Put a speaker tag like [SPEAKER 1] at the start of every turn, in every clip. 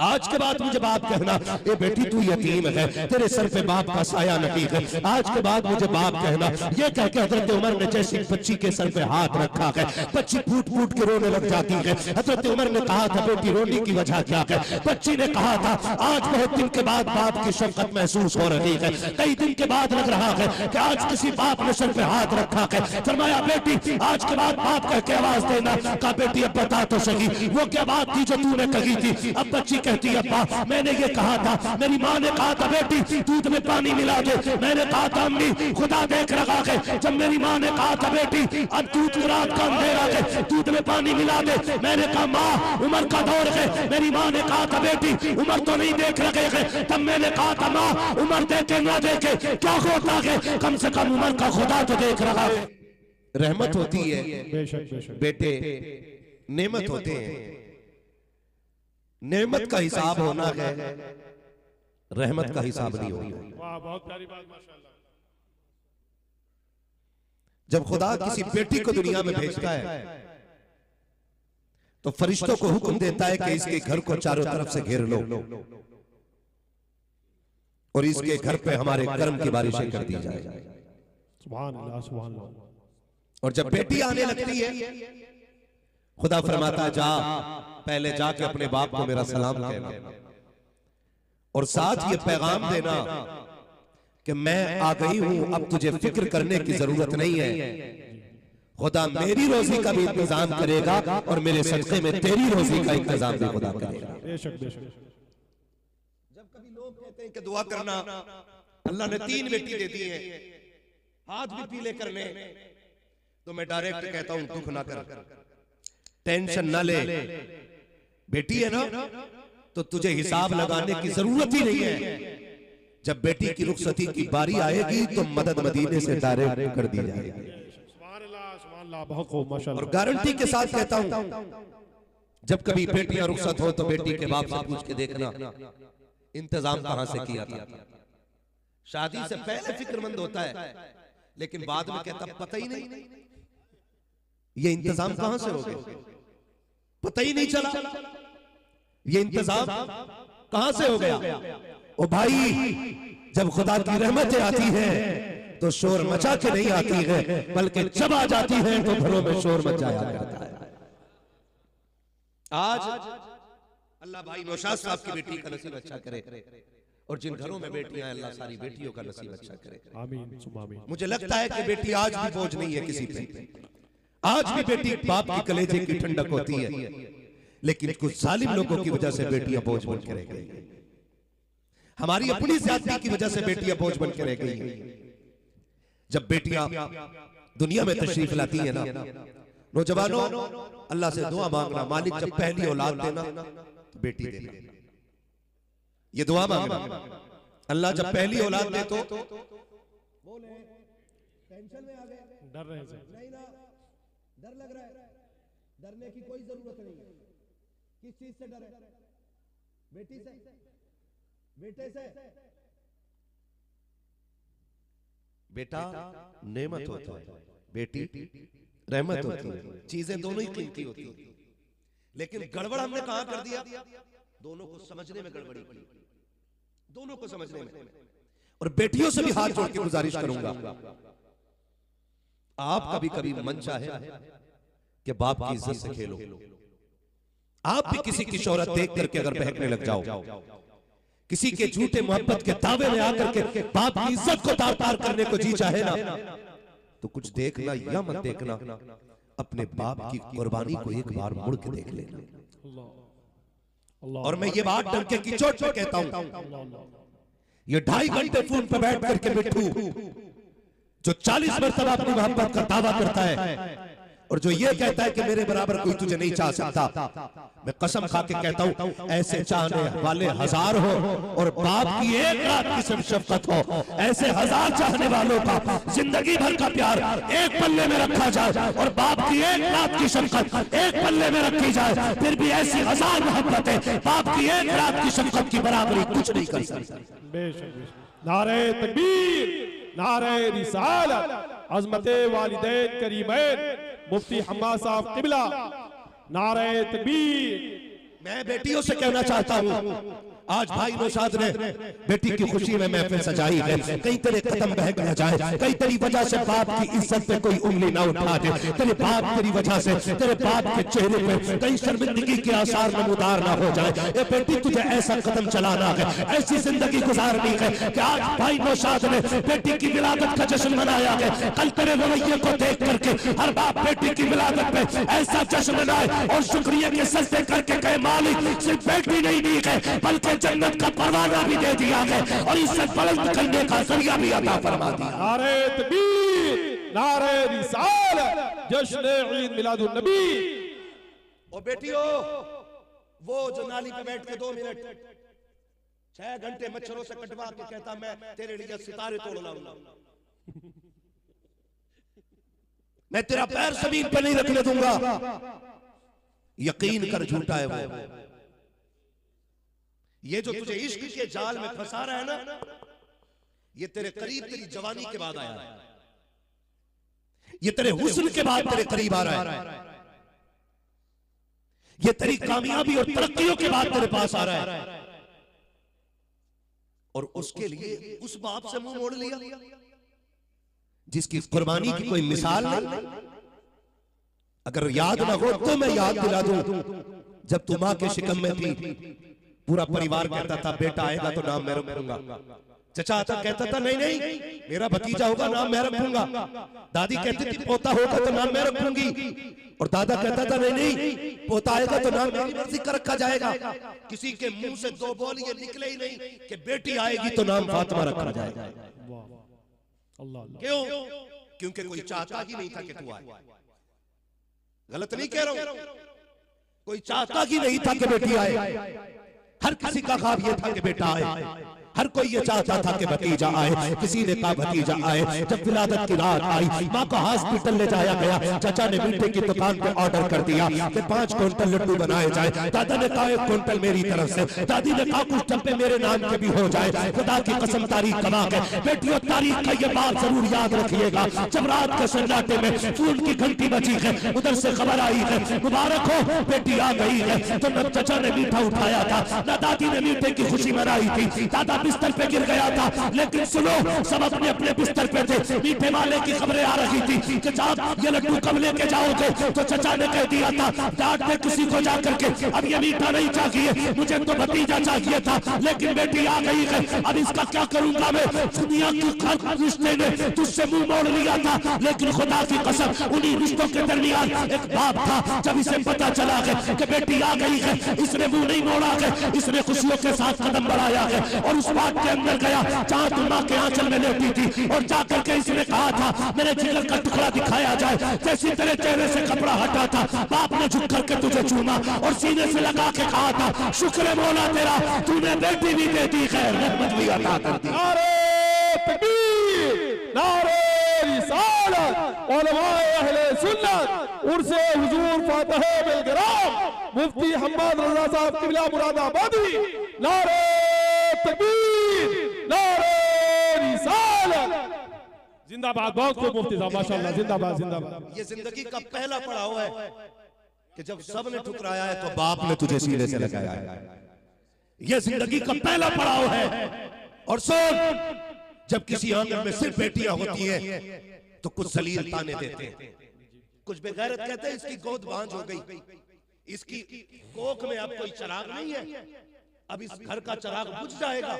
[SPEAKER 1] आज के बाद मुझे बाप कहना, ए बेटी तू यतीम है, तेरे सर पे बाप का साया नहीं है। आज के बाद मुझे बाप कहना। ये कह के हजरत उमर ने जैसे बच्ची के सर पे हाथ रखा है, बच्ची फूट फूट के रोने लग जाती है। हजरत उमर ने कहा था, बेटी रोने की वजह क्या है? बच्ची ने कहा था, आज बहुत दिन के बाद बाप की शफकत महसूस हो रही है। कई दिन के बाद लग रहा है कि आज किसी बाप ने सर पे हाथ रखा है। फरमाया, बेटी आज के बाद बाप कह के आवाज देना। कहा, बेटी अब बता तो सही, वो क्या बात थी जो तूने कही थी? अब बच्ची कहती है, अब्बा मैंने ये कहा था, मेरी माँ ने कहा था बेटी दूध में पानी मिला दे। मैंने कहा था अम्मी खुदा देख रहा है। जब मेरी माँ ने कहा था बेटी अब दूध रात का अंधेरा है, दूध में पानी मिला दे, मैंने कहा माँ उमर का दौर है। मेरी माँ ने कहा था बेटी उमर तो नहीं देख रहे हैं। तब मैंने कहा था माँ उमर देखे ना देखे क्या होता है, कम से कम उमर का खुदा तो देख रहा है। रहमत होती है बेटे, नेमत होते हैं। नेमत का हिसाब होना है, रहमत का हिसाब नहीं होना।
[SPEAKER 2] वाह, बहुत प्यारी बात, माशाल्लाह।
[SPEAKER 1] जब खुदा किसी बेटी को दुनिया में भेजता है तो फरिश्तों को हुक्म देता है कि इसके घर को चारों तरफ से घेर लो और इसके घर पे हमारे कर्म की बारिशें कर दी जाए।
[SPEAKER 2] सुभान अल्लाह, सुभान अल्लाह।
[SPEAKER 1] और जब बेटी आने लगती है, खुदा फरमाता जा पहले जाके अपने बाप को मेरा सलाम कहना और साथ ये पैगाम देना कि मैं आ गई हूं, अब तुझे फिक्र करने की जरूरत नहीं है। खुदा मेरी रोजी का भी इंतजाम करेगा और मेरे सदक़े में तेरी रोजी का इंतजाम भी खुदा करेगा।
[SPEAKER 2] बेशक बेशक।
[SPEAKER 1] जब कभी लोग कहते हैं कि दुआ करना, अल्लाह ने 3 बेटी दे दी है, हाथ भी पीले करने, तो मैं डायरेक्ट कहता हूं दुख ना कर, टेंशन ना ले। बेटी है ना तो तुझे हिसाब लगाने की जरूरत ही नहीं है। जब बेटी की रुखसती की बारी आएगी तो मदद मदीने से डायरेक्ट कर दी जाएगी।
[SPEAKER 2] सुभान अल्लाह, सुभान अल्लाह, बहुत खूब, माशाल्लाह।
[SPEAKER 1] और गारंटी के साथ कहता हूं, जब कभी बेटियां रुखसत हो तो बेटी के बाप से पूछ के देखना इंतजाम कहां से किया था। शादी से पहले फिक्रमंद होता है, लेकिन बाद में कहता पता ही नहीं ये इंतजाम कहां से हो गया, पता ही नहीं चला ये इंतजाम कहां से हो गया। ओ भाई, जब खुदा की रहमतें आती हैं तो शोर मचा के नहीं आती है, बल्कि जब आ जाती है तो घरों में शोर मच जाया करता है। आज अल्लाह भाई नौशाद साहब की बेटी का नसीब अच्छा करे और जिन घरों में बेटियां हैं अल्लाह सारी बेटियों का नसीब अच्छा करे।
[SPEAKER 2] आमीन सुम्मा आमीन।
[SPEAKER 1] मुझे लगता है कि बेटी आज भी बोझ नहीं है किसी पे, आज भी बेटी बाप की कलेजे की ठंडक होती है, लेकिन कुछ जालिम लोगों की वजह से बेटियां बोझ बन के रह गई। हमारी अपनी ज्यादती की वजह से बेटियां बोझ बन के रह गई। जब बेटियां दुनिया में तशरीफ लाती है ना, नौजवानों अल्लाह से दुआ मांगना, मालिक जब पहली औलाद देना तो बेटी देना, ये दुआ मांगना। अल्लाह जब पहली औलाद दे तो बोले टेंशन में आ गए,
[SPEAKER 2] डर रहे हैं,
[SPEAKER 1] नहीं ना, डर लग रहा है, डरने की कोई जरूरत नहीं है। किस चीज से डरे? बेटी से, बेटे से। बेटा नेमत होता है, बेटी रहमत होती है। चीजें दोनों ही कीमती होती है, लेकिन गड़बड़ हमने कहां कर दिया? दोनों को समझने में गड़बड़ी की, दोनों को समझने में। और बेटियों से भी हाथ जोड़ के गुजारिश करूंगा, आप कभी कभी मन चाहे कि बाप की इज्जत से खेलो। आप भी किसी की शोहरत देख करके अगर बहकने लग जाओ, किसी के झूठे मोहब्बत के दावे में आकर के बाप की इज्जत को तार तार करने को जी चाहे ना, तो कुछ देखना या मत देखना, अपने बाप की कुर्बानी को एक बार मुड़ के देख लेना। और मैं ये बात डंके की चोट पे कहता हूं, ये 2.5 घंटे फोन पे बैठ करके मिट्ठू जो 40 मरतबा अपनी मोहब्बत का दावा करता है और जो ये कहता है कि मेरे बराबर कोई तुझे नहीं चाह सकता, मैं कसम खा के कहता हूं ऐसे चाहने वाले 1000 हो और बाप की एक रात की सिर्फ शफकत हो, ऐसे 1000 चाहने वालों का जिंदगी भर का प्यार एक पल्ले में रखा जाए और बाप की एक रात की शफकत एक पल्ले में रखी जाए, फिर भी ऐसी 1000 मोहब्बतें बाप की एक रात की शफकत की बराबरी कुछ नहीं कर सकती।
[SPEAKER 2] बेशक। नारे तकबीर, नारे रिसालत, अज़मते वालिदैन करीमैन मुफ्ती हम्माद साहब क़िबला, नारे तकबीर,
[SPEAKER 1] मैं बेटियों से कहना चाहता हूँ, आज भाई नौशाद ने बेटी की खुशी में महफिल सजाई है, कहीं तेरे कदम बहक न जाए, कहीं तेरी वजह से बाप की इज्जत पे कोई उंगली ना उठा दे, तेरे बाप तेरी वजह से तेरे बाप के चेहरे पे कहीं शर्मिंदगी के आसार नमूदार ना हो जाए। ए बेटी तुझे ऐसा कदम चलाना है, ऐसी जिंदगी गुजारनी है कि आज भाई नौशाद ने बेटी की विलादत का जश्न मनाया है। कल तेरे रवैये को देख करके हर बाप बेटी की विलादत पे ऐसा जश्न मनाए और शुक्रिया के सजदे करके कहे मालिक सिर्फ बेटी नहीं दी है बल्कि जन्नत का परवाना भी दे दिया है और इससे बुलंद करने का जरिया भी अता फरमा दिया।
[SPEAKER 2] नारे तकबीर, नारे रिसालत, जश्न ईद मिलादुन नबी।
[SPEAKER 1] ओ बेटियों, वो जो नाली पे बैठ के 2 मिनट 6 घंटे मच्छरों से कटवा के कहता मैं तेरे लिए सितारे तोड़ लाऊंगा, मैं तेरा पैर जमीन पे नहीं रखने दूंगा, यकीन कर झूठा है वो। ये जो तुझे इश्क के जाल में फंसा रहा है ना, ये तेरे करीब तेरी जवानी के बाद आया है, ये तेरे हुस्न के बाद तेरे करीब आ रहा है, ये तेरी कामयाबी और तरक्कियों के बाद तेरे पास आ रहा है, और उसके लिए उस बाप से मुंह मोड़ लिया जिसकी कुर्बानी की कोई मिसाल नहीं। अगर याद ना हो तो मैं याद दिला दूं, जब तू मां के शिकम में थी पूरा परिवार कहता था बेटा आएगा तो नाम मैं रखूंगा, चचा आता कहता था नहीं नहीं मेरा भतीजा होगा नाम मैं रखूंगा, दादी कहती थी पोता होगा तो नाम मैं रखूंगी, और दादा कहता था नहीं नहीं पोता आएगा तो नाम मेरी मर्जी का रखा जाएगा। किसी के मुंह से 2 बोल ये निकले ही नहीं कि बेटी आएगी तो नाम फातिमा रखा जाएगा। क्यों? क्योंकि कोई चाहता ही नहीं था कि तू आए। गलत नहीं कह रहा हूं, कोई चाहता ही नहीं था कि बेटी आए, हर किसी का ख्वाब ये था कि बेटा आए, हर कोई ये चाहता था कि भतीजा आए, किसी ने कहा भतीजा आए। जब विलादत की रात आई, माँ को हॉस्पिटल ले जाया गया, चाचा ने मीठे की दुकान पे ऑर्डर कर दिया कि 5 क्विंटल लड्डू बनाए जाए। दादा ने कहा 1 क्विंटल मेरी तरफ से, दादी ने कहा कुछ डब्बे मेरे नाम के भी हो जाए। खुदा की कसम तारीख कमा के बेटियों, तारीख का ये बात जरूर याद रखिएगा, जब रात के सन्नाटे में फोन की घंटी बजी है, उधर से खबर आई है मुबारक हो बेटी आ गई है, तो न चाचा ने मीठा उठाया था न दादी ने मीठे की खुशी मनाई थी। दादा बिस्तर पे गिर गया था, लेकिन सुनो सब अपने अपने बिस्तर पे थे। मीठे वाले की खबरें आ रही थी कि साहब ये लड्डू कब लेके जाओगे, तो चचा ने कह दिया था डांट में किसी को जा करके अब ये मीठा नहीं चाहिए, मुझे तो भतीजा चाहिए था, लेकिन बेटी आ गई है, अब इसका क्या करूंगा मैं। दुनिया की हर रिश्ते ने तुझसे मुंह मोड़ लिया था, लेकिन खुदा की कसम उन्हीं रिश्तों के दरमियान एक बाप था, जब इसे पता चला है कि बेटी आ गई है, इसने मुंह नहीं मोड़ा है, इसने खुशियों के साथ कदम बढ़ाया है और उस बात के अंदर गया जहां तुम मां के आंचल में लेटी थी, और जाकर के इसने कहा था मेरे जिगर का टुकड़ा दिखाया जाए। जैसे तेरे चेहरे से कपड़ा हटा था, बाप ने झुक करके तुझे चूमा और सीने से लगा के कहा था शुक्र है मौला तेरा, तूने बेटी भी दे दी, खैर रहमत भी अता कर दी।
[SPEAKER 2] नारे तकबीर, नारे रिसालत, उलमाए अहले सुन्नत, उर्से हुजूर फातिह बिलगराम मुफ्ती हम्माद रजा साहब किबला मुरादाबादी। नारे तकबीर, नारे रिसालत, जिंदाबाद। बहुत खूब मुफ्ती साहब माशाअल्लाह, जिंदाबाद जिंदाबाद।
[SPEAKER 1] ये जिंदगी का पहला पड़ाव है कि जब सबने ठुकराया है तो बाप ने तुझे सीने से लगाया है। ये जिंदगी का पहला पड़ाव है। और सुन, जब किसी आंगन में सिर्फ बेटियां होती हैं तो कुछ जलील ताने देते हैं, कुछ बेगैरत कहते हैं इसकी गोद बांझ हो गई, इसकी कोख में अब कोई चिराग नहीं है, अब इस घर का चिराग बुझ जाएगा,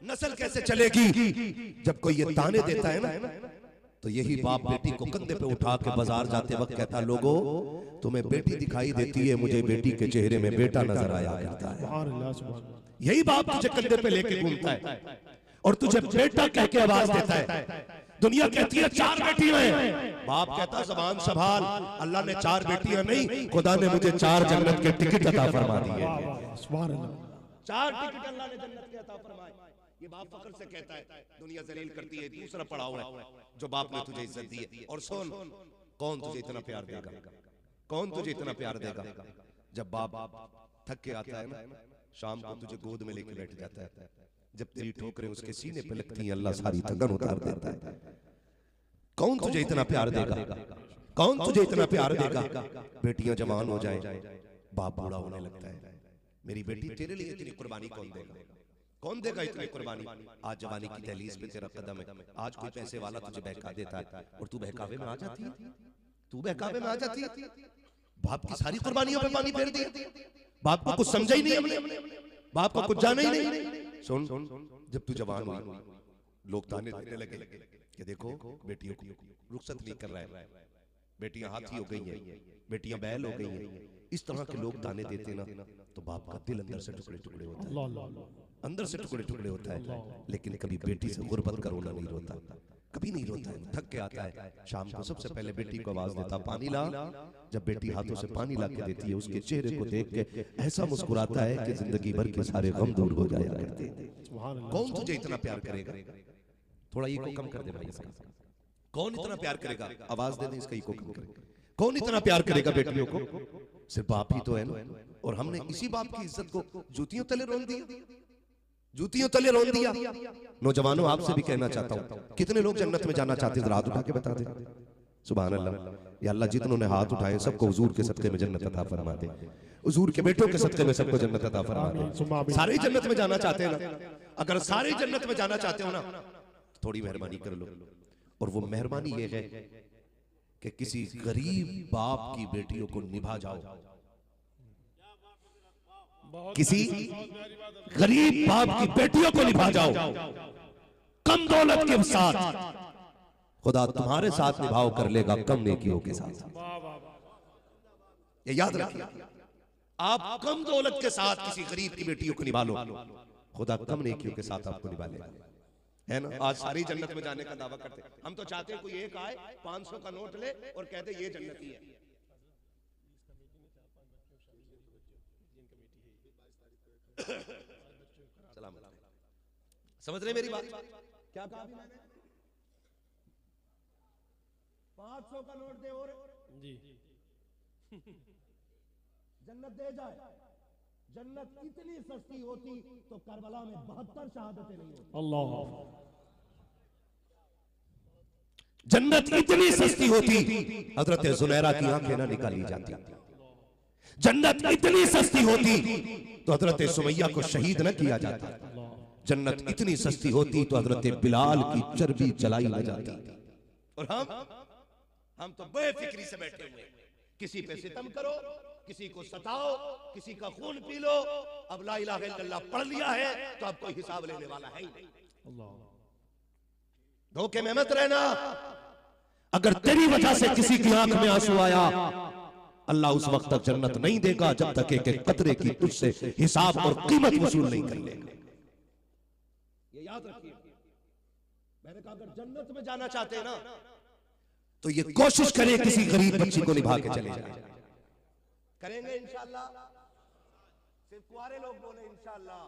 [SPEAKER 1] नस्ल कैसे चलेगी। जब कोई ये ताने देता है ना, तो यही बाप बेटी को कंधे पे उठा के बाजार जाते वक्त कहता लोगो तुम्हें बेटी दिखाई देती है, मुझे बेटी के चेहरे में बेटा नजर आया करता है। यही बाप तुझे कंधे पे लेके घूमता है और तुझे बेटा कह के आवाज देता है। दुनिया कहती है 4 बेटियां हैं, बाप कहता ज़बान संभाल, अल्लाह ने 4 बेटियां नहीं, खुदा ने मुझे 4 जन्नत के टिकट अता फरमा दिए। 4 टिकट अल्लाह ने जन्नत के अता फरमाए। ये बाप फख्र से कहता है, दुनिया जलील करती है। दूसरा पड़ाव है जो बाप ने तुझे इज्जत दी है। और सुन, कौन तुझे इतना प्यार देगा, कौन तुझे इतना प्यार देगा। जब बाप थक के आता है ना, शाम को तुझे गोद में लेके बैठ जाता है, जब तेरी ठोकरें उसके सीने पे लगती हैं, अल्लाह सारी थकन उतार देता है। कौन तुझे इतना प्यार देगा, कौन तुझे इतना प्यार देगा। बेटियां जवान हो जाए, बाप बूढ़ा होने लगता है, मेरी बेटी तेरे लिए इतनी कुर्बानी कौन देगा, कौन देगा इतनी कुर्बानी। आज जवानी की दहलीज पे तेरा कदम है, आज कोई पैसे वाला तुझे बहका देता है और तू बहकावे में आ जाती है, तू बहकावे में आ जाती है। बाप की सारी कुर्बानियों पे पानी फेर दिया, बाप को कुछ समझा ही नहीं हमने, बाप को कुछ जाना ही नहीं। सुन, जब तू जवान हुई लोग ताने देने लगे कि देखो बेटियों को रुखसत नहीं कर रहा है, बेटियां हाथी हो गई हैं, बेटियां बैल हो गई हैं, इस तरह के लोग ताने देते ना तो बाप का दिल अंदर से टुकड़े टुकड़े होता है, अंदर से टुकड़े टुकड़े होता है। लेकिन कभी बेटी से गुर्बत का रोना नहीं रोता, कभी नहीं रोता है, थक के आता है, शाम को सबसे पहले बेटी को आवाज देता पानी ला। जब बेटी हाथों से पानी ला के देती है, उसके चेहरे को देख के ऐसा मुस्कुराता है कि जिंदगी भर के सारे गम दूर हो जाया करते हैं। कौन तुझे इतना प्यार करेगा, थोड़ा ये को कम कर दे भाई इसका, कौन इतना प्यार करेगा, आवाज दे दे इसका को कम कर, कौन इतना प्यार करेगा बेटियों को, सिर्फ बाप ही तो है ना। और हमने इसी बाप की इज्जत को जूतियों तले रोन दिया, जूतियों तले रोन दिया। नौजवानों आपसे भी कहना चाहता हूं, कितने लोग जन्नत में जाना चाहते हैं, हाथ उठा के बता दे। सुभान अल्लाह, या अल्लाह जितनों ने हाथ उठाए सबको हुजूर के सदक़े में जन्नत अता फरमा दे, हुजूर के बेटों के सदक़े में सबको जन्नत अता फरमा दे। सारे जन्नत में जाना चाहते हैं ना, अगर सारे जन्नत में जाना चाहते हो ना, थोड़ी मेहरबानी कर लो। और वो मेहरबानी ये है कि किसी गरीब बाप की बेटियों को निभा जाओ, किसी गरीब बाप की बेटियों को निभा जाओ, कम दौलत के साथ खुदा तुम्हारे साथ निभाव कर लेगा कम नेकियों के साथ। ये याद रखिए, आप कम दौलत के साथ किसी गरीब की बेटियों को निभा लो, खुदा कम नेकियों के साथ आपको निभा लेगा, है ना। आज सारी जन्नत में जाने का दावा करते, हम तो चाहते हैं कोई एक आए 500 का नोट ले और कहते ये जन्नती है। सलाम, समझ रहे मेरी बात, क्या कहा अभी मैंने, 500 का नोट दे और जी जन्नत दे जाए। जन्नत इतनी सस्ती होती तो करबला में 72 शहादतें नहीं होती। अल्लाह, जन्नत इतनी सस्ती होती हजरत जुनैरा की आंखें ना निकाली जाती, जन्नत इतनी सस्ती होती तो हजरत सुमैया को शहीद न किया जाता, जन्नत इतनी सस्ती होती तो हजरत बिलाल की चर्बी जलाई न जाती। और हम तो बेफिक्री से बैठे हुए, किसी पे सितम करो, किसी को सताओ, किसी का खून पी लो, अब ला इलाहा इल्लल्लाह पढ़ लिया है तो अब कोई हिसाब लेने वाला है ही नहीं। धोखे में मत रहना, अगर तेरी वजह से किसी की आंख में आंसू आया, अल्लाह उस वक्त तक जन्नत नहीं देगा जब तक एक कतरे की तुझसे हिसाब और कीमत वसूल नहीं कर लेगा। ये याद रखिए, मैंने कहा अगर जन्नत में जाना चाहते हैं ना तो ये कोशिश करें किसी गरीब बच्ची को निभा के चले जाए। करेंगे इंशाअल्लाह, सिर्फ कुआरे लोग बोले इंशाअल्लाह,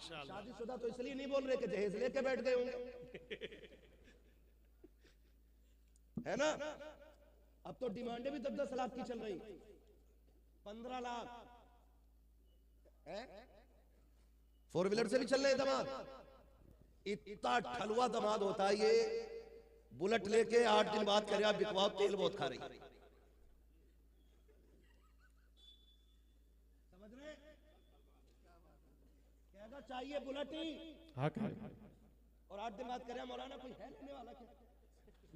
[SPEAKER 1] शादीशुदा तो इसलिए नहीं बोल रहे कि जहेज लेके बैठ गए होंगे, है ना। अब तो डिमांडें भी 10-10 लाख की चल रही, 15 लाख है, 4 व्हीलर से भी चल रहे दामाद। इतना ठलुआ दामाद होता है ये, बुलेट लेके 8 दिन बाद करे आप बिकवाओ, तेल बहुत खा रही, समझ रहे, कहेगा चाहिए बुलेट ही, और 8 दिन बाद करे मौलाना कोई है लेने वाला क्या,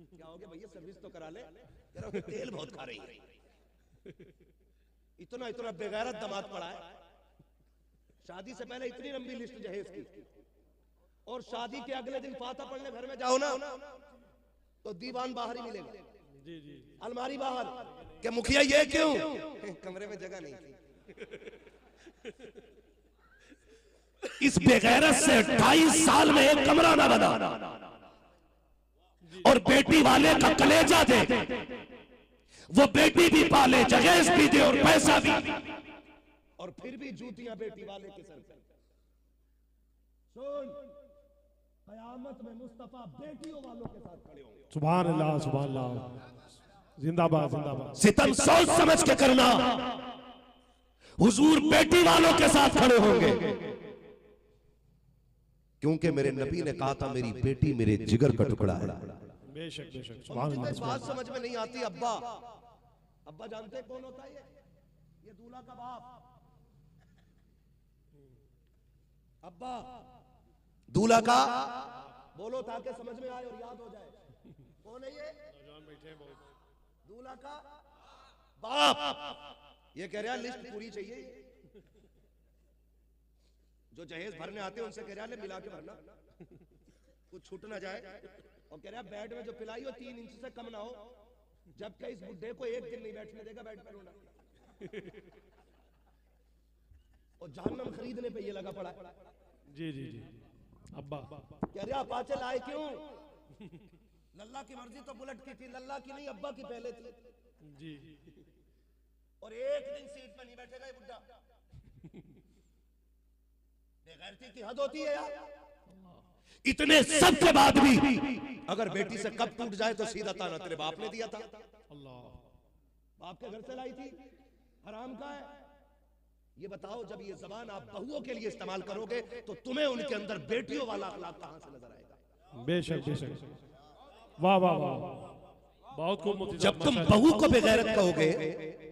[SPEAKER 1] क्या हो गया भैया सर्विस तो करा ले, तेल बहुत खा रही है। इतना इतना बेगैरत दामाद पड़ा है, शादी से पहले इतनी लंबी लिस्ट जहेज की, और शादी के अगले दिन फाता पढ़ने घर में जाओ ना तो दीवान बाहर ही मिलेगा, जी जी, अलमारी बाहर, क्या मुखिया ये क्यों, कमरे में जगह नहीं थी। इस बेगैरत से 28 साल में एक कमरा ना बना, और बेटी वाले का कलेजा दे, वो बेटी भी पाले, जहेज भी दे और पैसा भी, और फिर भी जूतियां बेटी वाले के सर पे। सुन, कयामत में मुस्तफा बेटियों वालों के साथ खड़े होंगे।
[SPEAKER 2] सुभान अल्लाह, सुभान अल्लाह, जिंदाबाद जिंदाबाद।
[SPEAKER 1] सितम सोच समझ के करना, हुजूर बेटी वालों के साथ खड़े होंगे, क्योंकि मेरे नबी ने कहा था मेरी बेटी मेरे जिगर का टुकड़ा है।
[SPEAKER 2] बेशक बेशक, सुभान अल्लाह।
[SPEAKER 1] बात समझ में नहीं आती, अब्बा, अब्बा जानते कौन होता है ये दूल्हा का बाप, अब्बा दूल्हा का बोलो ताकि समझ में आए और याद हो जाए। कौन है ये? दूल्हा का बाप। ये कह रहा है लिस्ट पूरी चाहिए। जो जहेज भरने आते हैं उनसे कह रहा है मिला के भरना, कुछ छूट ना जाए। और कह रहा है बेड में जो पिलाई हो 3 इंच से कम ना हो, जबकि इस बुड्ढे को एक दिन नहीं बैठने देगा बेड पर रोना। और जहन्नम खरीदने पे ये लगा पड़ा।
[SPEAKER 2] जी जी जी। अब्बा
[SPEAKER 1] कह रहा अपाचे लाए क्यों? लल्ला की मर्जी तो बुलेट की थी, लल्ला की नहीं, अब्बा की पहले थी
[SPEAKER 2] जी।
[SPEAKER 1] और एक दिन सीट पे नहीं बैठेगा ये बुड्ढा। बेगैरती की हद होती है यार। इतने सब के बाद भी अगर बेटी से कब टूट जाए तो सीधा ताना तेरे बाप ने दिया था।
[SPEAKER 2] अल्लाह,
[SPEAKER 1] बाप के घर से लाई थी, हराम का है। ये बताओ जब ये जबान आप बहुओं के लिए इस्तेमाल करोगे तो तुम्हें उनके अंदर बेटियों वाला अखलाक कहां से नजर आएगा?
[SPEAKER 2] बेशक बेशक। वाह वाह वाह, बहुत खूब मुफ्ती
[SPEAKER 1] जब
[SPEAKER 2] साहब,
[SPEAKER 1] तुम
[SPEAKER 2] माशाअल्लाह।
[SPEAKER 1] बहू को बेगैरत कहोगे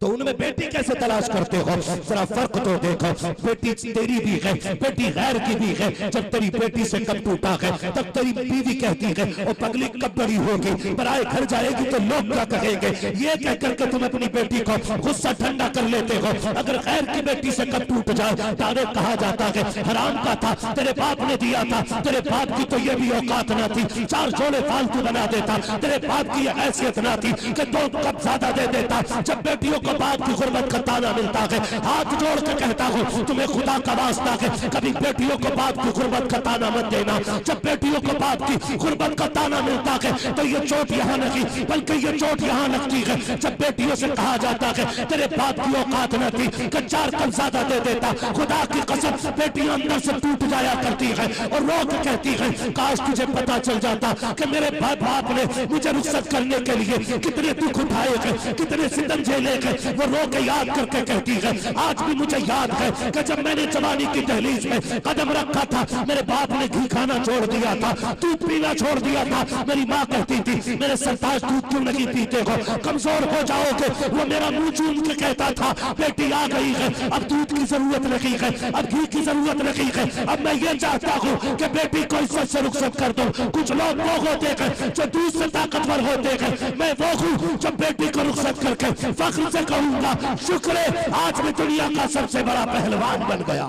[SPEAKER 1] तो उनमें बेटी कैसे तलाश करते हो? जरा फर्क तो देखो। बेटी तेरी भी है, बेटी गैर की भी है। जब तेरी बेटी से कब टूटा है तब तेरी बीवी कहती है और पगली कब बड़ी होगी, पराए घर जाएगी तो लोग क्या कहेंगे। ये कह करके तुम अपनी बेटी को गुस्सा ठंडा कर लेते हो। अगर गैर की बेटी से कब टूट जाए डायरेक्ट कहा जाता है हराम का था, तेरे बाप ने दिया था, तेरे बाप की तो ये भी औकात ना थी, 4 जोड़े फालतू बना देता, तेरे बाप की हैसियत ना थी कि 2 कप ज्यादा दे देता। जब बेटियों को बाप की गुर्बत का ताना मिलता है, हाथ जोड़ के कहता हूँ तुम्हें खुदा का वास्ता है कभी बेटियों को बाप की गुर्बत का ताना मत देना। जब बेटियों को बाप की गुर्बत का ताना मिलता है तो ये चोट यहाँ नहीं बल्कि ये चोट यहाँ लगती है। जब बेटियों से कहा जाता है तेरे बाप की औकात न थी कि 4 कप ज्यादा दे देता, खुदा की कसम बेटियां अंदर से टूट जाया करती है और रो के कहती है काश तुझे पता चल जाता कि मेरे बाप ने मुझे रुखसत करने के लिए कितने दुख उठाए हैं, कितने सितम झेले हैं। वो रो के याद करके कहती है आज भी मुझे याद है कि जब मैंने जवानी की दहलीज में कदम रखा था मेरे बाप ने घी खाना छोड़ दिया था, दूध पीना छोड़ दिया था। मेरी माँ कहती थी मेरे सरताज दूध क्यों नहीं पीते हो, कमजोर हो जाओगे। वो मेरा मुंह चूम के कहता था बेटी आ गई है, अब दूध की जरूरत नहीं है, अब घी की जरूरत नहीं है। अब मैं ये चाहता हूँ कि बेटी को इज्जत से रुखसत कर दो। कुछ लोग वो होते हैं जो दूध से ताकतवर होते हैं, मैं वो हूँ जो बेटी को रुखसत करके फख्र से कहूंगा शुक्र है आज मैं दुनिया का सबसे बड़ा पहलवान बन गया।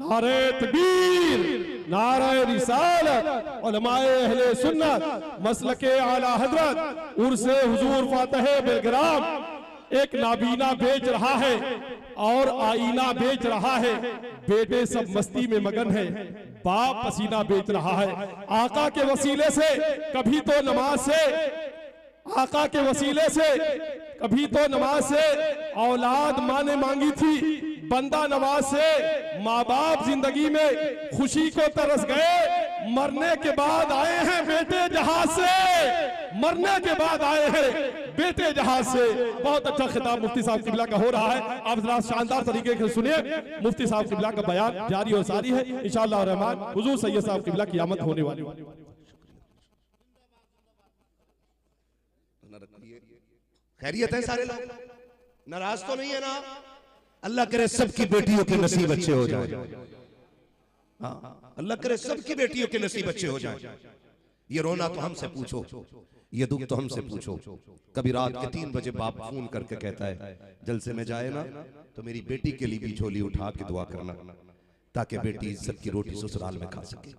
[SPEAKER 2] नारे तकबीर, नारे रिसालत, उलमाए अहले सुन्नत, मसलके आला हजरत, उर्से हुजूर फातह बेलग्राम एक नाबीना बेच रहा है और आईना बेच रहा है। बेटे सब मस्ती में मगन है, बाप पसीना बेच रहा है। आका के वसीले से कभी तो नमाज से, आका के वसीले से कभी तो नमाज से औलाद माँ ने मांगी थी, बंदा नवाज से माँ बाप जिंदगी में खुशी को तरस गए। मरने के बाद आए हैं बेटे जहाज से, मरने के बाद आए हैं बेटे जहाज से। बहुत अच्छा खिताब मुफ्ती साहब किबला का हो रहा है, आप जरा शानदार तरीके से सुनिए। मुफ्ती साहब किबला का बयान जारी और सारी है इंशाअल्लाह रहमान। हुजूर सैयद साहब किबला की आमद होने वाली।
[SPEAKER 1] खैरियत है, सारे लोग नाराज तो नहीं है ना? अल्लाह करे सबकी बेटियों के नसीब अच्छे हो जाए। हाँ, अल्लाह करे सबकी बेटियों के नसीब अच्छे हो जाए। ये रोना तो हमसे पूछो, ये दुख तो हमसे पूछो। कभी रात के 3 बजे बाप फोन करके कहता है जलसे में जाए ना तो मेरी बेटी के लिए भी झोली उठा के दुआ करना ताकि बेटी इज्जत की रोटी ससुराल में खा सके।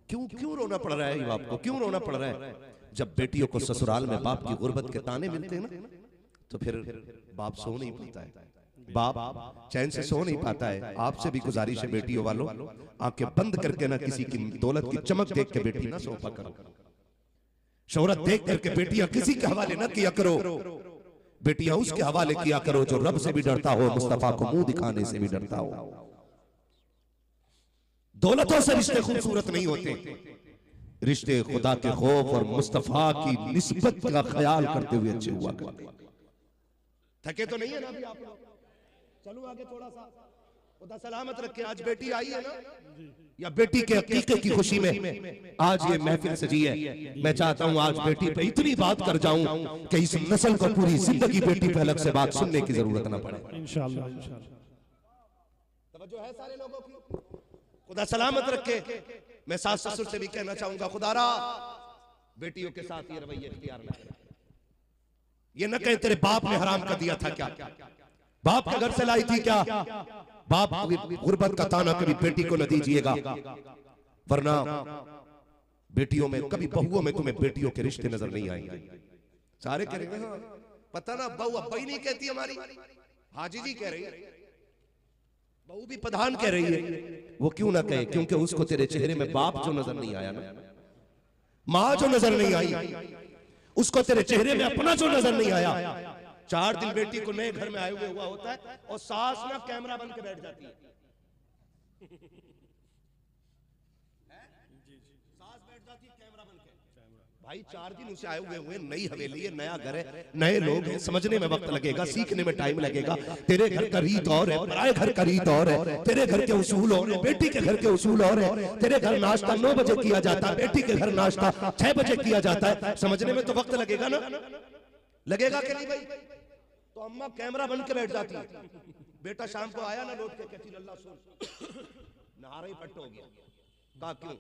[SPEAKER 1] क्यों रोना पड़ रहा है बाप को, क्यों रोना पड़ रहा है? जब बेटियों को ससुराल में बाप की गुर्बत के ताने मिलते हैं ना तो फिर बाप सो नहीं पाता है, बाप चैन से सो नहीं पाता है। आपसे भी गुजारिश है बेटियों वालों, आंखें बंद करके ना किसी की दौलत की चमक देख के बेटी ना सोफा करो, शोहरत देख करके बेटियां किसी के हवाले ना किया करो। बेटियां उसके हवाले किया करो जो रब से भी डरता हो, मुस्तफा को मुंह दिखाने से भी डरता हो। दौलतों से रिश्ते खूबसूरत नहीं होते, रिश्ते खुदा के खौफ और मुस्तफा की निस्बत का ख्याल करते हुए अच्छे हुआ करते। थके तो नहीं है ना अभी आप लोग? चलो आगे थोड़ा सा, खुदा सलामत रखे। आज बेटी आई है ना, या बेटी के अकीके की खुशी में आज ये महफिल सजी है। मैं चाहता हूं आज बेटी पे इतनी बात कर जाऊं कि इस नस्ल को पूरी जिंदगी बेटी पे अलग से बात सुनने की जरूरत ना पड़े।
[SPEAKER 2] इंशाअल्लाह इंशाअल्लाह।
[SPEAKER 1] तवज्जो है सारे लोगों की? खुदा सलामत रखे। मैं सास ससुर से भी कहना चाहूंगा, खुदारा बेटियों के साथ ये रवैया इख्तियार न करें। ये न कहें तेरे बाप ने हराम कर दिया था क्या, बाप के घर से लाई थी क्या। बाप गुर्बत का ताना कभी बेटी को न दीजिएगा, वरना बेटियों में कभी बहुओं में तुम्हें बेटियों के रिश्ते नजर नहीं आएंगे। सारे करेंगे हाँ, पता ना बहू अब्बा ही नहीं कहती हमारी, हाजी जी कह रही है, बहू भी प्रधान कह रही है। वो क्यों ना कहे, क्योंकि उसको तेरे चेहरे में बाप जो नजर नहीं आया ना, माँ जो नजर नहीं आई, उसको तेरे चेहरे में अपना जो नजर नहीं आया। 4 दिन बेटी को नए घर में आए हुए हुआ होता है और सास ना कैमरा बन के बैठ जाती है। सास बैठ जाती है कैमरा बन के। भाई 4 दिन उसे आए हुए नई हवेली है, नया घर है, नए लोग हैं, समझने में वक्त लगेगा, सीखने में टाइम लगेगा। तेरे घर का रीत और है, पराए घर का रीत और है, तेरे घर के उसूल और है, बेटी के घर के उसूल और है। तेरे घर नाश्ता 9 बजे किया जाता है, बेटी के घर नाश्ता 6 बजे किया जाता है। समझने में तो वक्त लगेगा ना, लगेगा कि नहीं भाई। तो अम्मा कैमरा बन के बैठ जाती है। बेटा शाम को आया ना लौट के, कहती अल्लाह सुन नहारा ही पट्ट हो गया। कहा क्यों,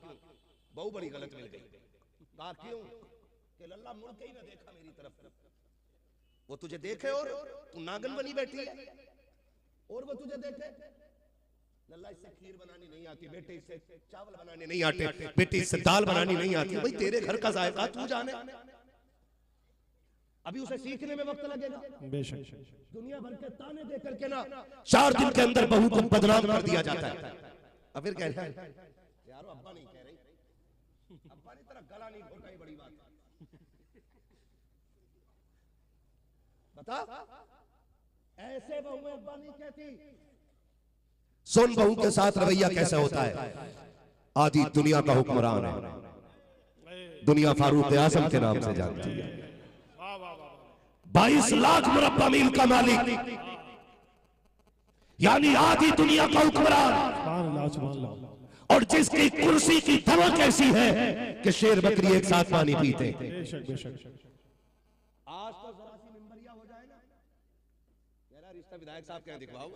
[SPEAKER 1] बहू बड़ी गलत मिल गई। कहा क्यों, कि लल्ला मुड़ के ही ना देखा मेरी तरफ, वो तुझे देखे और तू नागन बनी बैठी है, और वो तुझे देखे। लल्ला इससे खीर बनानी नहीं आती बेटे, इससे चावल बनाने नहीं आते बेटे, इससे दाल बनानी नहीं आती। भाई तेरे घर का जायका तू जाने, अभी उसे सीखने में वक्त लगेगा। बेशक दुनिया भर के ताने दे करके ना 4 दिन के अंदर बहू को बदनाम कर दिया जाता है। अब फिर कह रहे हैं यार अब्बा नहीं कह रही, अब्बा की तरह गला नहीं घोटा, ही बड़ी बात बता। ऐसे बहू अब्बा नहीं कहती। सुन बहू के साथ रवैया कैसा होता है। आदि दुनिया का हुक्मरान है, दुनिया फारूक आजम के नाम से जानती है। 22 लाख मुरब्बा मील का मालिक, यानी आधी दुनिया का हुक्मरान, और जिसकी कुर्सी की धमक ऐसी है कि शेर बकरी एक साथ पानी पीते। आज तो जरा सी मिंबरिया हो जाए ना, मेरा रिश्ता विधायक साहब क्या दिखवाओ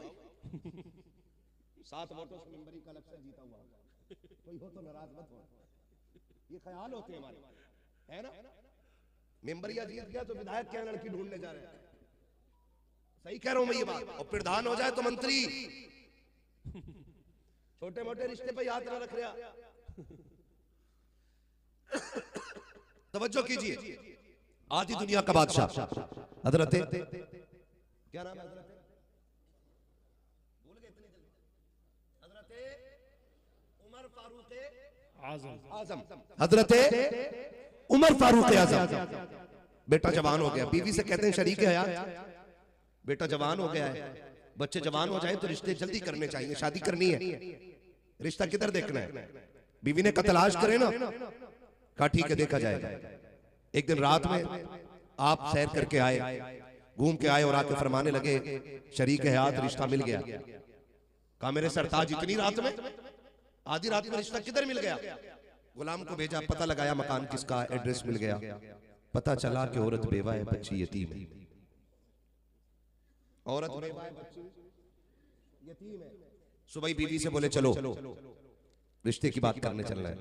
[SPEAKER 1] 7 वोटों से मिंबरी का इलेक्शन जीता हुआ, कोई हो तो नाराज मत हो। ये ख्याल होते हैं हमारे, है ना। मेंबरिया जीत गया तो विधायक क्या लड़की ढूंढने जा रहे हैं। सही कह रहा हूं मैं ये बात। और प्रधान हो जाए तो मंत्री, छोटे मोटे रिश्ते पे याद ना रख रहा। तवज्जो कीजिए, आधी दुनिया का बादशाह हजरत क्या नाम है, भूल गए इतनी जल्दी, हजरत उमर फारूक आजम, हजरत उमर फारूक आजम। बेटा जवान हो गया, बीवी से कहते हैं शरीक हयात, बेटा जवान हो गया है, बच्चे जवान हो जाए तो रिश्ते जल्दी करने चाहिए, शादी करनी है, रिश्ता किधर देखना है। बीवी ने कहा तलाश करें ना, कहा ठीक है देखा जाएगा। एक दिन रात में आप सैर करके आए, घूम के आए और आके फरमाने लगे शरीक हयात रिश्ता मिल गया। कहा मेरे सरताज इतनी रात में, आधी रात में रिश्ता किधर मिल गया। गुलाम को भेजा, पता लगाया मकान किसका, एड्रेस मिल गया, पता चला कि औरत बेवा है, बच्ची यतीम है। औरत बेवा है, बच्ची यतीम है। सुबह बीवी से बोले चलो रिश्ते की बात करने चलना है।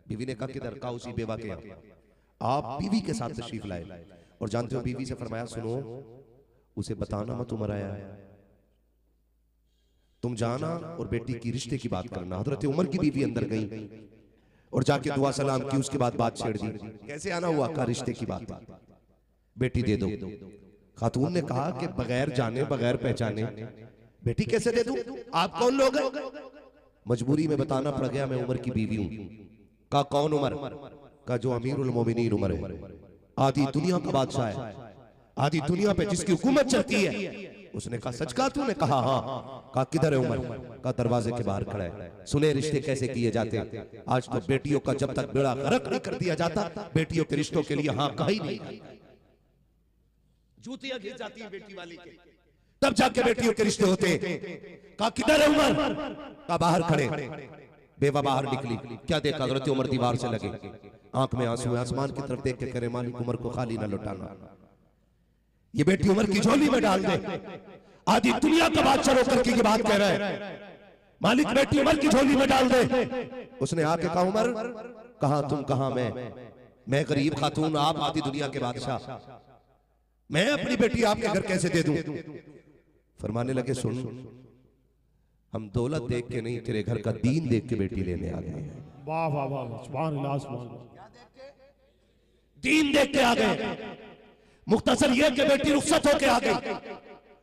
[SPEAKER 1] बीवी ने कहा किधर, कहा उसी बेवा के यहाँ। आप बीवी के साथ तशरीफ लाए और जानते हो बीवी से फरमाया सुनो उसे बताना मत उमर आया है, तुम जाना और बेटी की रिश्ते की बात करना। हजरत उमर की बीवी अंदर गई और जाके दुआ सलाम की, उसके बाद बात छेड़ दी। कैसे आना हुआ, का रिश्ते की बात, बेटी दे दो। खातून ने कहा कि बगैर जाने बगैर पहचाने बेटी कैसे दे दूं, आप कौन लोग हैं। मजबूरी में बताना पड़ गया मैं उमर की बीवी हूं। कहा कौन उमर, का जो अमीरुल मोमिनीन उमर है, आधी दुनिया का बादशाह है, आधी दुनिया पे जिसकी हुकूमत चलती है। उसने कहा सच कहा तूने, कहा हाँ। कहा किधर है उमर, का दरवाजे के बाहर खड़ा है। सुने रिश्ते कैसे किए जाते हैं। आज तो बेटियों का जब तक बेड़ा गर्क नहीं कर दिया जाता, बेटियों के रिश्तों के लिए हाँ कहा ही नहीं, जूतियां घिस जाती है बेटी वाली के, तब जाके बेटियों के रिश्ते होते। कहा किधर है उमर, का बाहर खड़े। बेवा बाहर निकली, क्या देखा, हजरत उमर दीवार से लगे, आंख में आंसू, आसमान की तरफ देख के करे मालिक उमर को खाली ना लौटाना, ये बेटी उमर की झोली में डाल दे। आधी दुनिया का बादशाह होकर के ये बात कह रहा है। मालिक बेटी उमर की झोली में डाल दे। उसने आके कहा उमर कहां तुम कहां मैं गरीब खातून, आप आधी दुनिया के बादशाह, मैं अपनी बेटी आपके घर कैसे दे दूं? फरमाने लगे सुन, हम दौलत देख के नहीं तेरे घर का दीन देख के बेटी लेने आ गए।
[SPEAKER 2] वाह वाह वाह, सुभान अल्लाह सुभान अल्लाह।
[SPEAKER 1] दीन देख के आ गए। मुख्तसर ये कि बेटी रुखसत होके आ गई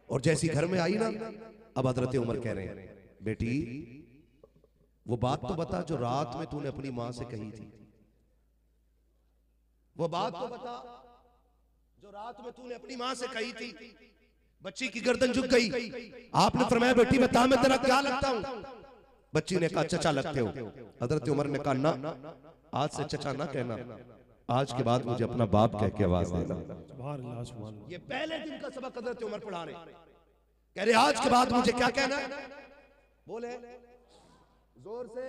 [SPEAKER 1] और जैसी घर में आई ना, अब हजरत उमर कह रहे हैं बेटी वो बात तो बता जो रात में तूने अपनी मां से कही थी, वो बात तो बता जो रात में तूने अपनी मां से कही थी। बच्ची की गर्दन झुक गई। आपने फरमाया बेटी बता मैं तेरा क्या लगता हूं? बच्ची ने कहा चचा लगते हो। हजरत उमर ने कहा ना, आज से चचा ना कहना, आज के बाद मुझे अपना बाप कह के आवाज देना।
[SPEAKER 2] सुभान अल्लाह सुभान अल्लाह।
[SPEAKER 1] ये पहले दिन का सबक हजरत उमर पढ़ा रहे, कह रहे आज के बाद मुझे क्या कहना है? बोले जोर से,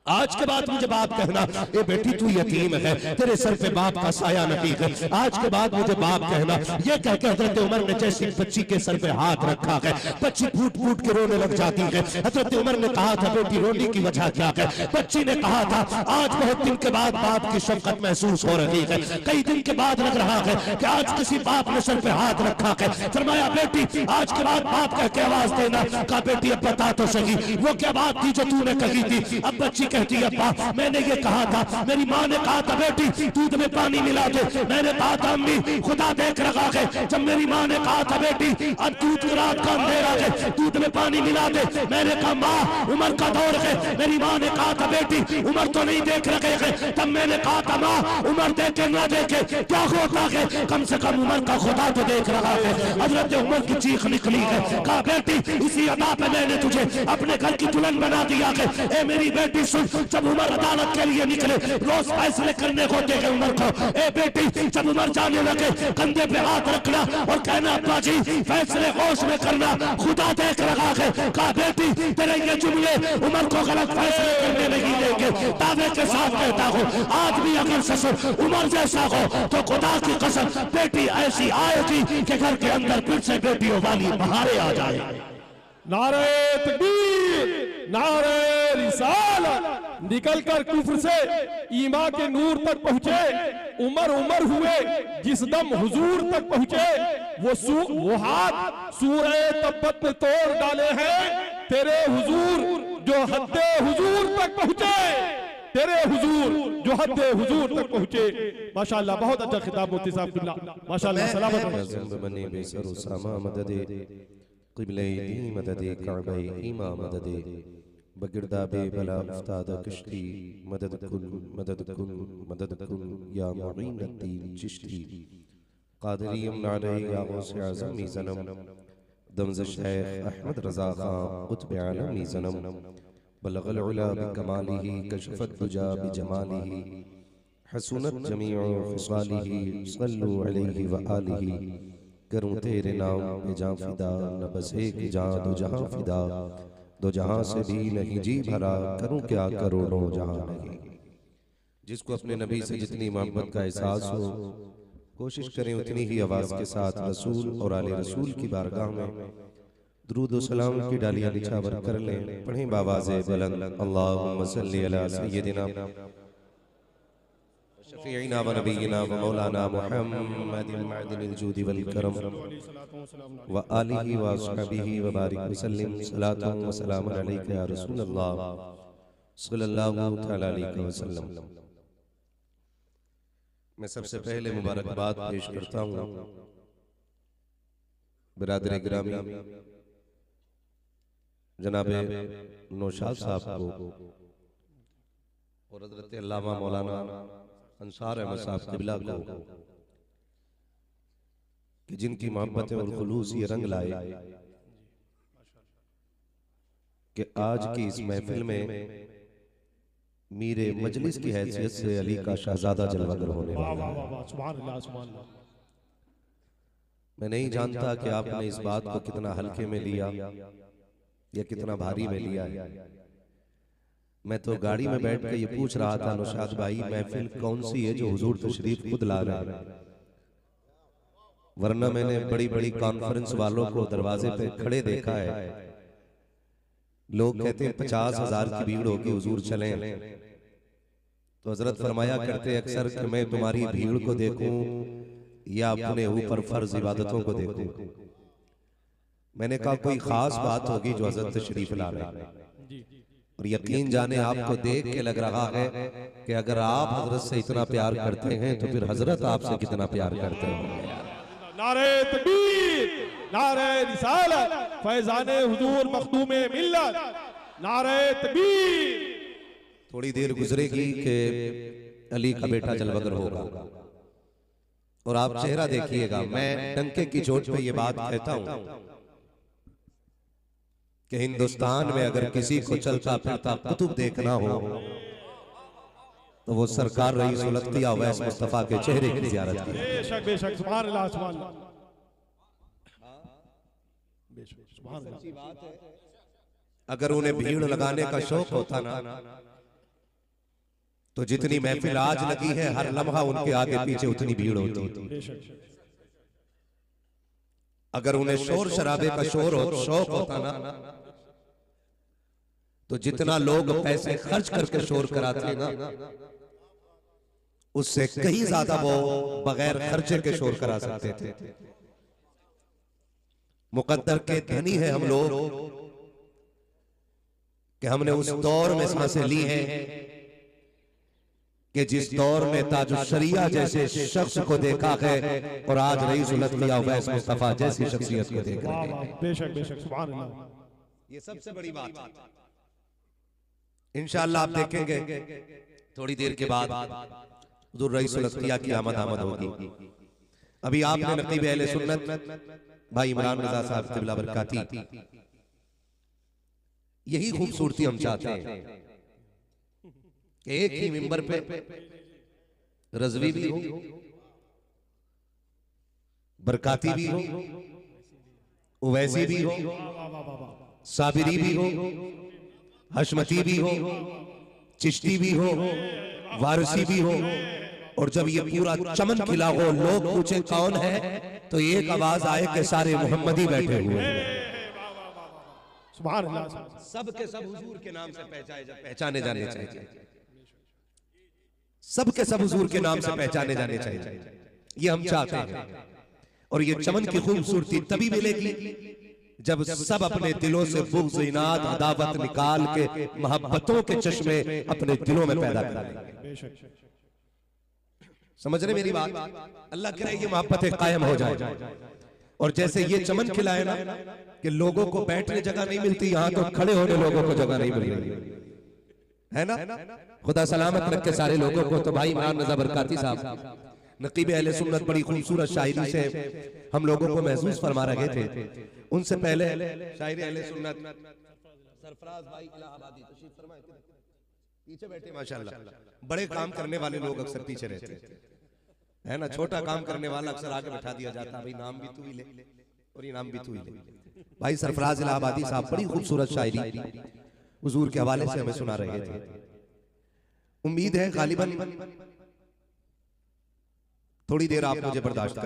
[SPEAKER 1] आज के बाद मुझे बाप कहना। ये बेटी तू यतीम है, तेरे सर पे बाप का साया नहीं है, आज के बाद मुझे बाप कहना। ये कह के हजरत उमर ने जैसे बच्ची के सर पे हाथ रखा है, बच्ची फूट फूट के रोने लग जाती है। हजरत उमर ने कहा था बेटी रोने की वजह क्या है? बच्ची ने कहा था आज बहुत दिन के बाद बाप की शफकत महसूस हो रही है, कई दिन के बाद लग रहा है कि आज किसी बाप ने सर पे हाथ रखा है। फरमाया बेटी आज के बाद बाप कह के आवाज देना। कहा बेटी अब बता तो सही वो क्या बात थी जो तूने कही थी? अब बच्ची कहती है अब्बा मैंने ये कहा था, मेरी माँ ने कहा था बेटी दूध में पानी मिला दे। मैंने कहा था अम्मी खुदा देख रखा है। जब मेरी माँ ने कहा था बेटी अब दूध रात का अंधेरा है दूध में पानी मिला दे, मैंने कहा माँ उमर का दौर है। मेरी माँ ने कहा था बेटी उमर तो नहीं देख रखे हैं। तब मैंने कहा था माँ उमर देखे ना देखे क्या होता है, कम से कम उमर का खुदा तो देख रहा है। हजरत उमर की चीख निकली है। कहा बेटी इसी अदा पे मैंने तुझे अपने घर की दुल्हन बना दिया है। ए मेरी बेटी सुन, जब उमर अदालत के लिए निकले रोज फैसले करने होते हैं उमर को। ए बेटी जब उमर जाने लगे कंधे पे हाथ रखना और कहना अब्बा जी फैसले होश में करना, खुदा देख रहा है। कहा बेटी तेरे ये जुमले उमर को गलत फैसले करने नहीं देंगे। दावे के साथ कहता हूँ आज भी अगर ससुर उमर जैसा हो तो खुदा की कसम बेटी ऐसी आएगी कि घर के अंदर फिर से बेटियों वाली बहारें आ जाए।
[SPEAKER 2] नारे तकबीर, नारे रिसालत। निकलकर कुफ्र से ईमा के नूर तक पहुंचे उमर हुए जिस दम हुजूर तक पहुंचे। वो हाथ सूरह तब्बत में तोड़ डाले हैं तेरे हुजूर जो हद्दे हुजूर तक पहुंचे। तेरे हुजूर जो हद्दे हुजूर तक पहुंचे। माशाअल्लाह बहुत अच्छा खिताब मुफ्ती साहब माशाअल्लाह सलामत
[SPEAKER 3] क़िबले दी मददे काबे ईमा मददे बगिरदाबे बला उस्ताद कश्ती मदद कुन या मुईनुद्दीन चिश्ती क़ादरी नारे या गौसे आज़म ज़नम दमज़ शेख अहमद रज़ा खां क़ुत्ब आलमी ज़नम बलगल उला बिकमालिही कशफत दुजा बिजमालिही हसूनत जमीउ ख़िसालिही सल्लु अलैहि व आलिही। करूं तेरे नाम पे जां फिदा न बस एक जां दो जहां फिदा, दो जहां से भी नहीं जी भरा करूं क्या करोड़ों जहां नहीं। जिसको अपने नबी से जितनी मोहब्बत का एहसास हो कोशिश करें उतनी ही आवाज के साथ रसूल और आले रसूल की बारगाह में दुरूद व सलाम की डालियां निछावर कर लें। पढ़ें बावाज़े बुलंद अल्लाहुम्मा सल्ली अला सय्यदिना शफ़ीइना व नबीना व मौलाना मुहम्मदिन मअदिनिल जूदि वल करम व आलिहि व अस्हाबिहि व बारिक वसल्लिम सलातन व सलामन अलैका या रसूलल्लाह सल्लल्लाहु तआला अलैहि वसल्लम। मैं सबसे पहले मुबारकबाद पेश करता हूँ बिरादर गिरामी जनाबे नौशाद साहब को और हज़रत अल्लामा मौलाना अंसार अहमद साहब क़िबला को कि जिनकी मोहब्बतें और खुलूस ये रंग लाए कि आज की इस महफिल में मीरे मजलिस की हैसियत से अली का शहजादा जलवागर होने वाला है। मैं नहीं जानता कि आपने इस बात को कितना हल्के में लिया या कितना भारी में लिया है। मैं तो गाड़ी में बैठ कर ये पूछ रहा था नौशाद भाई महफिल कौन सी है जो हुजूर तशरीफ खुद ला रहे हैं, वरना मैंने बड़ी बड़ी कॉन्फ्रेंस वालों को दरवाजे पे खड़े देखा है लोग कहते हैं 50,000 की भीड़ होगी हुजूर चलें, तो हजरत फरमाया करते अक्सर कि मैं तुम्हारी भीड़ को देखूं या अपने ऊपर फर्ज इबादतों को देखूं। मैंने कहा कोई खास बात होगी जो हजरत तशरीफ ला रहे हैं, और यकीन जाने आपको देख के लग रहा है कि अगर आप हजरत से इतना प्यार करते हैं तो फिर हजरत आपसे कितना प्यार करते होंगे।
[SPEAKER 2] नारे तकबीर, नारे रिसालत, फैजाने हुजूर मखदूमे मिल्लत, नारे तकबीर।
[SPEAKER 3] थोड़ी देर गुजरेगी कि अली का बेटा जलवगर होगा, और आप चेहरा देखिएगा। मैं डंके की चोट पे ये बात कहता हूं कि हिंदुस्तान में अगर किसी को चलता फिरता कुतुब देखना हो तो वो सरकार रईस उल अख्तिया अवैस मुस्तफा के चेहरे की ज़ियारत की।
[SPEAKER 2] बेशक बेशक, सुभान अल्लाह सुभान अल्लाह, बेशक सुभान अल्लाह।
[SPEAKER 3] अगर उन्हें भीड़ लगाने का शौक होता ना तो जितनी महफिल आज लगी है हर लम्हा उनके आगे पीछे उतनी भीड़ होती। अगर उन्हें शोर शराबे का शौक होता ना तो जितना लोग पैसे खर्च करके शोर कराते ना उससे कहीं ज्यादा वो बगैर खर्चे के शोर करा सकते थे। मुकद्दर के धनी है हम लोग कि हमने उस दौर में सांसें ली हैं कि जिस दौर में ताजुश शरिया जैसे शख्स को देखा है और आज रईस उल अख्तिया अवैस मुस्तफा जैसी शख्सियत को देख रहे हैं।
[SPEAKER 2] बेशक बेशक, सुभान अल्लाह।
[SPEAKER 3] ये सबसे बड़ी बात है। इंशाअल्लाह आप देखेंगे थोड़ी देर के बाद हुजूर रईस उल अख्तिया की आमद होगी। अभी आपने नकीब अहले सुन्नत भाई इमरान रजा साहब क़िबला बरकाती, यही खूबसूरती हम चाहते हैं कि एक ही मिंबर पे रज़वी भी हो, बरकाती भी हो, उवैसी भी हो, साबिरी भी हो, हशमती भी हो, चिश्ती भी हो, वारसी भी हो, और जब ये पूरा चमन खिला हो लोग पूछे कौन है तो एक आवाज आए कि सारे मोहम्मदी बैठे हुए हैं।
[SPEAKER 2] सुभान अल्लाह।
[SPEAKER 3] सब के सब हुजूर के नाम से पहचाने जाने चाहिए, सब के सब हुजूर के नाम से पहचाने जाने चाहिए। ये हम चाहते हैं, और ये चमन की खूबसूरती तभी मिलेगी जब सब अपने दिलों से बुग़्ज़, इनाद, अदावत निकाल के मोहब्बतों के चश्मे अपने दिलों में पैदा करेंगे। समझ रहे मेरी बात? अल्लाह करे ये मोहब्बतें कायम हो जाए। और जैसे ये चमन खिलाए ना कि लोगों को बैठने जगह नहीं मिलती, यहाँ तो खड़े होने लोगों को जगह नहीं मिल रही है ना। खुदा सलामत रखे सारे लोगों को। तो भाई इमरान रजा बरकाती साहब नकीब अहले सुन्नत बड़ी खूबसूरत शायरी से हम लोगों को महसूस फरमा रहे थे। उनसे पहले शायर अहले सुन्नत सरफराज भाई इलाहाबादी तशरीफ फरमाए, पीछे बैठे माशाल्लाह। बड़े काम करने वाले लोग अक्सर पीछे रहते है ना, छोटा काम करने वाला अक्सर आगे बैठा दिया जाता, भाई नाम भी तू ही ले और ये नाम भी तू ही ले। भाई सरफराज इलाहाबादी साहब बड़ी खूबसूरत शायरी हुजूर के हवाले से हमें सुना रहे थे। उम्मीद है गालिबन थोड़ी देर आप मुझे बर्दाश्त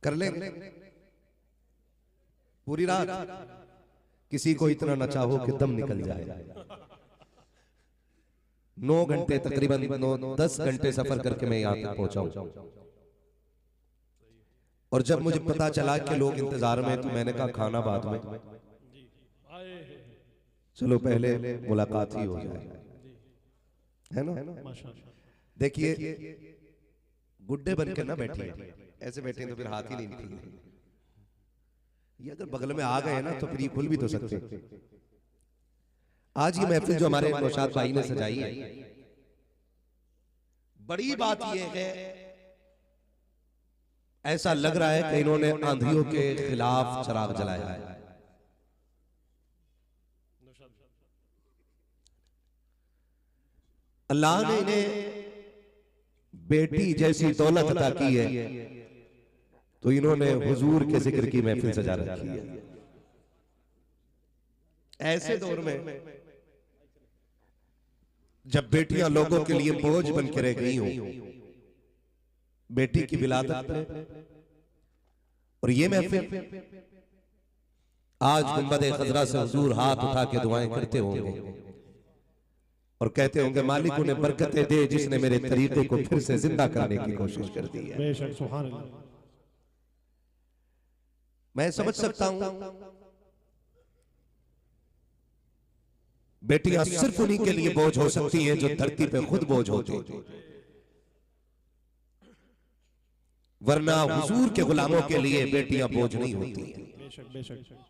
[SPEAKER 3] कर लेंगे पूरी रात किसी को इतना न चाहो कि दम निकल जाए। 9 घंटे तकरीबन 9-10 घंटे सफर करके मैं यहाँ तक पहुंचा हूं, और जब मुझे पता चला कि लोग इंतजार में, तो मैंने कहा खाना बाद में, चलो पहले मुलाकात ही हो जाए, है ना। देखिए गुड्डे बन के ना बैठिए, ऐसे बैठे तो फिर हाथ ही नहीं निकलेंगे। ये अगर बगल में आ गए ना तो फिर ये खुल भी तो सकते। आज ये महफिल जो हमारे नौशाद भाई ने सजाई है, बड़ी बात यह है ऐसा लग रहा है कि इन्होंने आंधियों के खिलाफ चिराग जलाया है। अल्लाह ने इन्हें बेटी जैसी दौलत अता की है, तो इन्होंने हुजूर के जिक्र की महफिल सजा रखी है। ऐसे दौर में जब बेटियां लोगों के लिए बोझ बन के रह गई हों, बेटी की विलादत पे, और ये महफिल आज गुंबद खजरा से हुजूर हाथ उठा के दुआएं करते होंगे और कहते होंगे मालिक उन्हें बरकतें दे जिसने मेरे तरीके को फिर से जिंदा करने की कोशिश कर दी है।
[SPEAKER 2] बेशक सुभान अल्लाह।
[SPEAKER 3] मैं समझ सकता हूं बेटियां सिर्फ उन्हीं के लिए बोझ हो सकती हैं जो धरती पे खुद बोझ होते, वरना हुजूर के गुलामों के लिए बेटियां बोझ नहीं होती।
[SPEAKER 2] बेशक बेशक।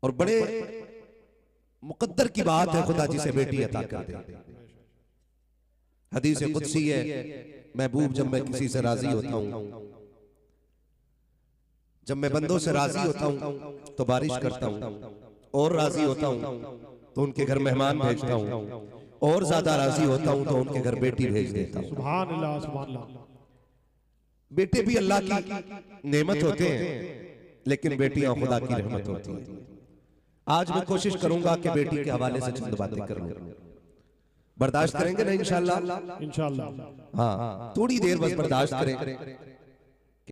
[SPEAKER 3] और बड़े मुकद्दर की बात है खुदा जिसे बेटी अता कर दे। हदीस कुदसी है, महबूब जब मैं किसी से राजी होता हूं, जब मैं बंदों से राजी होता हूं तो बारिश करता हूं, और राजी होता हूं तो उनके घर मेहमान भेजता हूं, और ज्यादा राजी होता हूं तो उनके घर बेटी भेज देता हूं।
[SPEAKER 2] सुभान अल्लाह सुभान अल्लाह।
[SPEAKER 3] बेटे भी अल्लाह की नेमत होते हैं, लेकिन बेटियां खुदा की रहमत होती हैं। आज मैं कोशिश करूंगा कि बेटी के हवाले से चंद बातें कर लूं। बर्दाश्त करेंगे ना इंशाअल्लाह?
[SPEAKER 2] इंशाअल्लाह।
[SPEAKER 3] हाँ, थोड़ी देर बस बर्दाश्त करें।